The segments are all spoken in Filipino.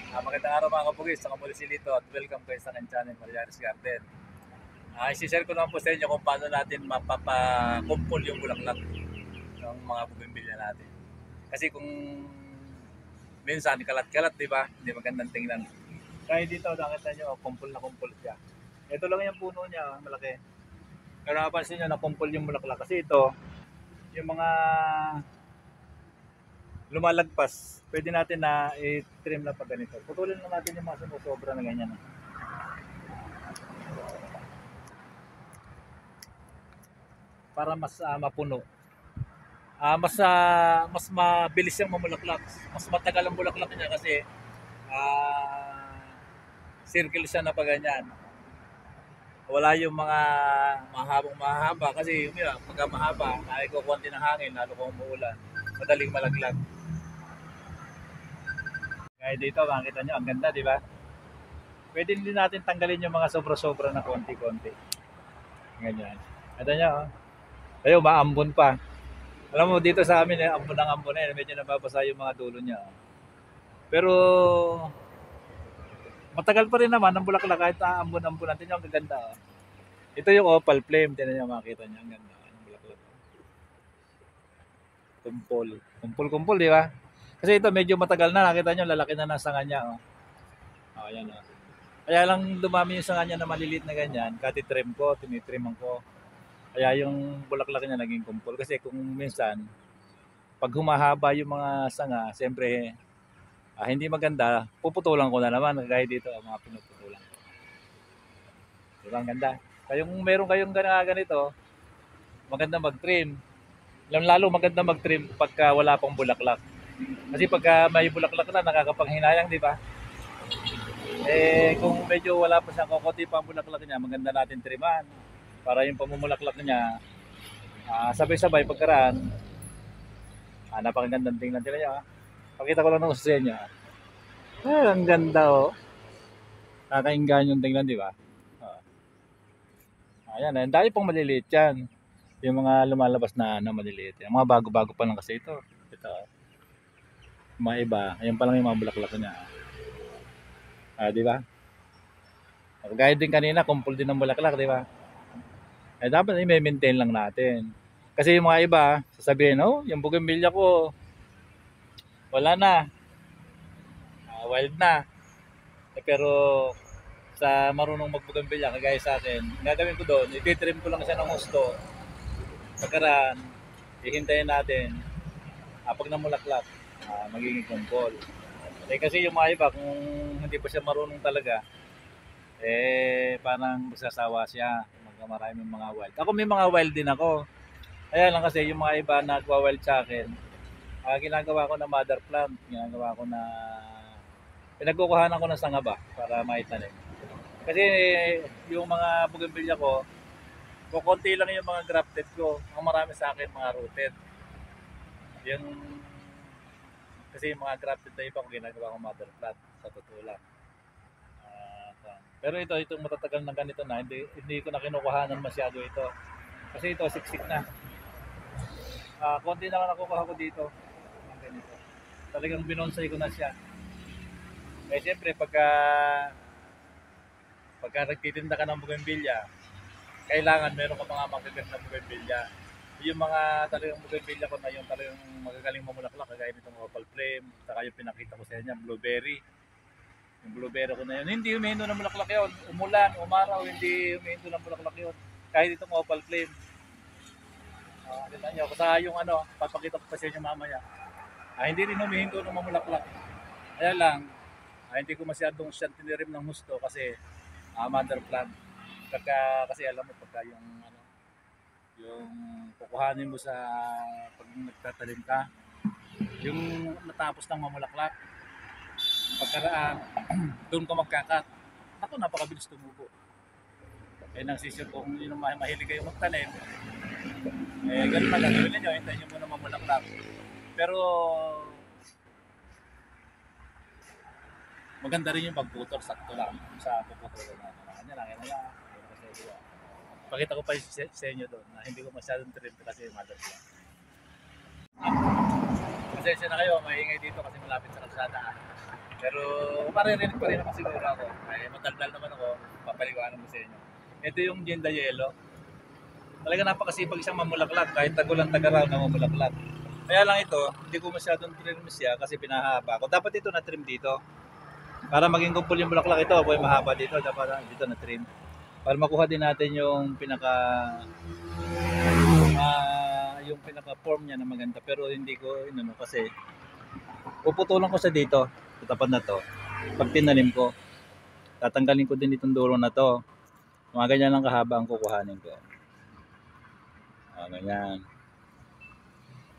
Magandang araw mga kapugis, sa Kamuli Silito at welcome kayo sa aking channel, Mariaris Garden. Isi-share ko naman po sa inyo kung paano natin mapapakumpol yung bulaklak ng mga bougainvillea natin. Kasi kung minsan kalat-kalat, di ba? Hindi magandang tingnan. Kaya dito, nakita nyo, kumpol na kumpol siya. Ito lang yung puno niya, malaki. Pero napansin nyo, nakumpol yung bulaklak. Kasi ito, yung mga lumalagpas, pwede natin na i-trim na pag ganito. Putulin lang natin yung mga sumusobra na ganyan. Para mas mapuno. Mas mabilis siyang mamulaklak. Mas matagal ang bulaklak niya kasi ah, circle siya na pa ganyan. Wala yung mga mahaba kasi yung pagka mahaba, naikukunti ng hangin, lalo kung umuulan, madaling malaglag. Kaya dito, makikita nyo, ang ganda, di ba? Pwede din natin tanggalin yung mga sobra-sobra na konti-konti. Ganyan. Kita nyo, oh. Ayun, maambon pa. Alam mo, dito sa amin, ambon ng ambon na medyo nababasa yung mga dulo niya. Pero, matagal pa rin naman ang bulaklak kahit ambon-ambon natin yung gaganda. Oh. Ito yung opal flame, tinan niyo, makita niyo, ang ganda ng bulaklak. Kumpol. Kumpol-kumpol, di ba? Kasi ito medyo matagal na, nakita niyo, lalaki na ng sanga niya. Oh. Oh, ayan, oh. Kaya lang dumami yung sanga niya na maliliit na ganyan, kati-trim ko, tinitrim ko. Kaya yung bulaklak niya naging kumpol. Kasi kung minsan, pag humahaba yung mga sanga, siyempre, hindi maganda, puputulan ko na naman. Kaya dito, mga pinuputulan ko. Diba, ang ganda. Kaya kung meron kayong ganito, maganda mag-trim. Lalo maganda mag-trim pagka wala pang bulaklak. Kasi pagka may bulaklak na, nakakapanghinayang, di ba? Kung medyo wala pa siyang kukunti pa ang bulaklak niya, maganda natin triman. Para yung pamumulaklak niya, sabay-sabay pagkaraan, napakagandang tingnan sila niya. Pakita ko lang ng uso niya. Ang ganda, oh. Kakainggan yung tingnan, di ba? Ayan, ang dami pang maliliit yan. Yung mga lumalabas na maliliit. Yung mga bago-bago pa lang kasi ito. Ito. Mga iba, ayan pa lang yung mga bulaklak niya. Di ba? Gaya din kanina, kumpul din ng bulaklak, di ba? Dapat i-maintain lang natin. Kasi yung mga iba, sasabihin, oh, yung bougainvillea ko, wala na. Wild na. Pero sa marunong mag-bougainvillea, kagaya sa akin, gagawin ko doon, ititrim ko lang siya ng gusto. Pagkaraan, ihintayin natin. Pag namulaklak, magiging kumpol. Kasi yung mga iba, kung hindi pa siya marunong talaga, parang magsasawa siya. Maraming mga wild. Ako may mga wild din ako. Kaya lang kasi yung mga iba nagwa-wild sa akin, ginagawa ko na mother plant. Ginagawa ko na pinagkukuhanan ko ng sanga ba para maitanim. Kasi yung mga bougainvillea ko, kukunti lang yung mga grafted ko. Ang marami sa akin mga rooted. Yung kasi yung mga grafted na iba ko ginagawa ko mother plant sa totoo lang. Pero itong matatagal na ganito na, hindi ko na kinukuhanan masyado ito. Kasi ito, siksik na. Konti na lang nakukuha ko dito. Ganito. Talagang binonsay ko na siya. Siyempre, pagka nagtitinda ka ng bougainvillea, kailangan meron ka mga magaganda na bougainvillea. Yung mga talagang bougainvillea ko na yung talagang magagaling mamulaklak, kagaya nitong opal flame, saka yung pinakita ko sa inyo, blueberry. Yung blueberry ko na yun, hindi humihinto ng bulaklak yun. Umulan, umaraw, hindi humihinto ng bulaklak yun. Kahit itong opal flame. Kita nyo, basta yung papakita ko pa sa inyo mamaya. Hindi rin humihinto ng mamulaklak. Kaya lang, hindi ko masyadong siya tinirim ng gusto kasi mother plant. Kasi alam mo, pagka yung kukuhanin mo sa pag nagtatalim ka, yung natapos ng mamulaklak, pagkaraan, doon ko magkakat. Ako, napakabilis tumubo. Nang sisyo kung yun mahilig kayo magtanim, ganun na lang. Gawin ninyo, hintayin nyo muna mamulaklak. Pero, maganda rin yung pagputol, sakto lang sa puputol na. Yan lang, yan lang. Pakita ko pa sa inyo doon na hindi ko masyadong trim kasi mother plant. Pasensya na kayo, maingay dito kasi malapit sa kalsada. Pero maririnig pa rin naman siguro ako. Ay, mataldal naman ako. Papaliwanag ko sa inyo. Ito yung Jinda Yellow. Talaga napakasipag isang mamulaklak. Kahit tagulang tagaraw na mamulaklak. Kaya lang ito, hindi ko masyadong trim siya kasi pinahaba ko. Dapat ito na trim dito. Para maging kumpul yung bulaklak ito, ako yung mahaba dito. Dapat dito na trim. Para makuha din natin yung pinaka form niya na maganda. Pero hindi ko inano kasi puputulan ko sa dito. Sa tapat na to. Pag tinanim ko, tatanggalin ko din itong dulo na to. Mga ganyan lang kahaba ang kukuhanin ko. Ganyan.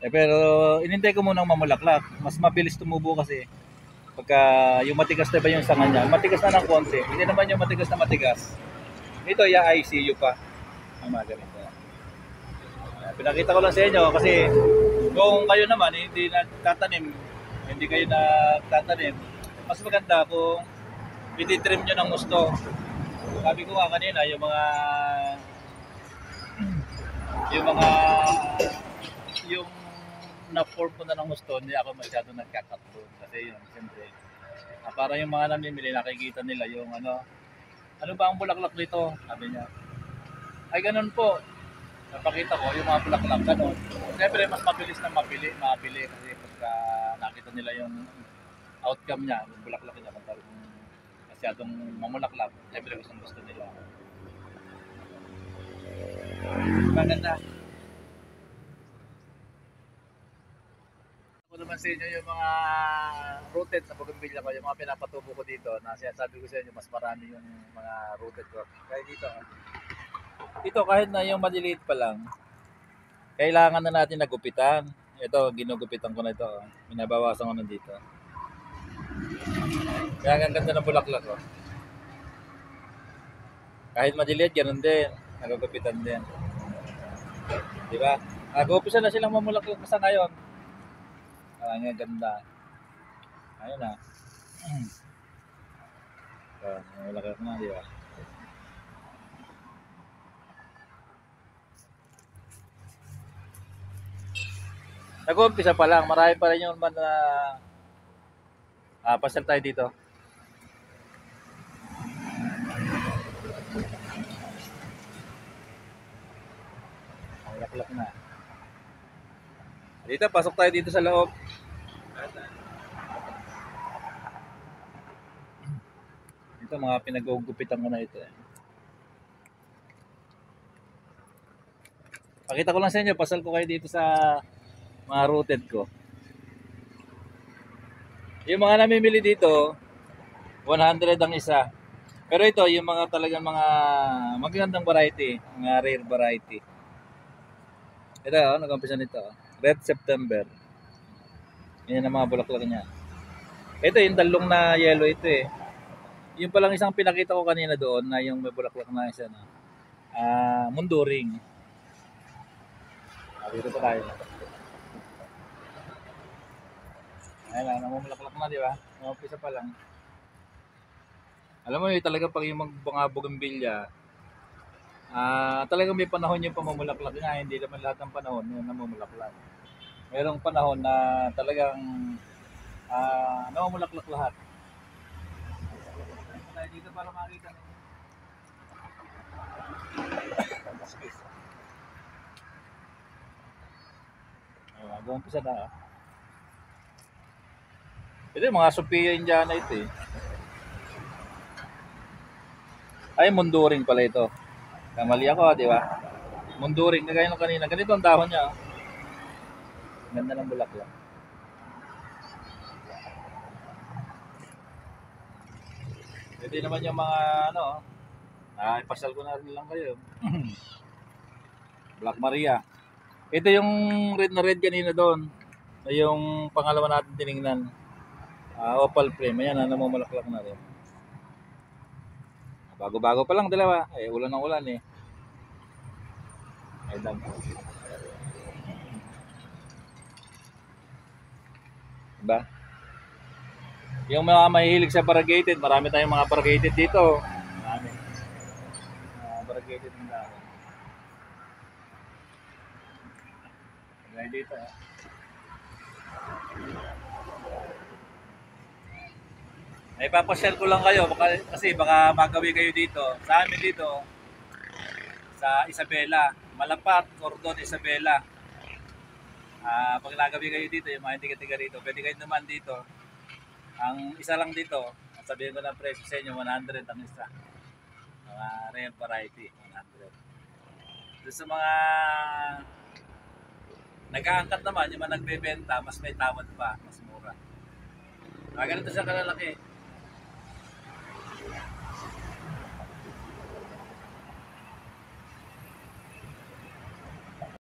Pero inintay ko munang mamulaklak. Mas mabilis tumubo kasi pagka yung matigas na ba yung sanga niya. Matigas na ng konti. Hindi naman yung matigas na matigas. Ito, ICU pa. Ang mga ganito. Pinakita ko lang sa inyo kasi kung kayo naman hindi nagtatanim, hindi kayo nagtatanim, mas maganda kung ititrim nyo ng gusto. Sabi ko nga kanina, yung na-form ko na ng gusto, hindi ako masyado nagkakatlo. Kasi yun, siyempre, para yung mga namimili, nakikita nila yung ano ba ang bulaklak dito? Sabi niya. Ay, ganun po. Napakita ko yung mga bulaklak, ganun. Siyempre, mas mabilis na mabili kasi pagka nakita nila yung outcome niya, yung bulaklak niya, kung talagang masyadong mamulaklak, siyempre gusto nila. Maganda. Ako naman sa inyo yung mga rooted na bougainvillea ko, yung mga pinapatubo ko dito, na sinasabi ko sa inyo, mas marami yung mga rooted ko. Kaya dito kahit na yung maliliit pa lang, kailangan na natin nagupitan. Ito, ginugupitan ko na ito. Binabawasan ko na dito. Kaya ang ganda ng bulaklak ko. Kahit maliliit, ganun din. Nagugupitan din. Di ba? Nag-uumpisa na silang mamulaklak sa ngayon. Ang ganda. Ayun na. Mamulaklak na, di ba? Nag-uumpisa pa lang. Marami pa rin yung man na pasal tayo dito. Mamulaklak na. Dito, pasok tayo dito sa loob. Ito, mga pinag-ugupitan ko na ito. Pakita ko lang sa inyo, pasal ko kayo dito sa mga rooted ko. Yung mga namimili dito, 100 ang isa. Pero ito, yung mga talagang mga magagandang variety, mga rare variety. Ito, nag-umpisa nito. Red September. Yan ang mga bulaklak niya. Ito, yung dalong na yellow ito eh. Yung palang isang pinakita ko kanina doon na yung may bulaklak na isa na. Munduring. Dito pa tayo. Ayan lang, namumulaklak na, di ba? Umpisa pa lang. Alam mo yun, talaga pag yung mga bougainvillea, talagang may panahon yung pamumulaklak nga, hindi naman lahat ng panahon yung namumulaklak. Merong panahon na talagang namumulaklak lahat. Tayo dito para makita nyo. Mag-umpisa na. Ito yung mga Sophia Indiana ito eh. Ay, munduring pala ito. Kamali ako, di ba? Munduring, kagaya nung kanina. Ganito ang dahon niya. Ganda ng bulaklak. Pwede naman yung mga ipasal ko na rin lang kayo. Black Maria. Ito yung red na red kanina doon. Yung pangalawa natin tinignan. Opal frame. Ayan, namumulaklak na rin. Bago-bago pa lang dalawa. Ulan ng ulan eh. Ay, dam. Diba? Yung mga mahihilig sa variegated, marami tayong mga variegated dito. Marami. Variegated ng dahon. Gaya dito. Ipapasyal ko lang kayo kasi baka magawi kayo dito. Sa amin dito, sa Isabela, Malapat, Cordon, Isabela. Pag nagabi kayo dito, yung mga hindi tiga rito, pwede kayo naman dito. Ang isa lang dito, sabihin ko ng presyo sa inyo, 100 ang isa. Mga rare variety, 100. Doon sa mga nag-aangkat naman, yung mga nagbebenta, mas may tawad pa, mas mura. Ganito siya kalalaki.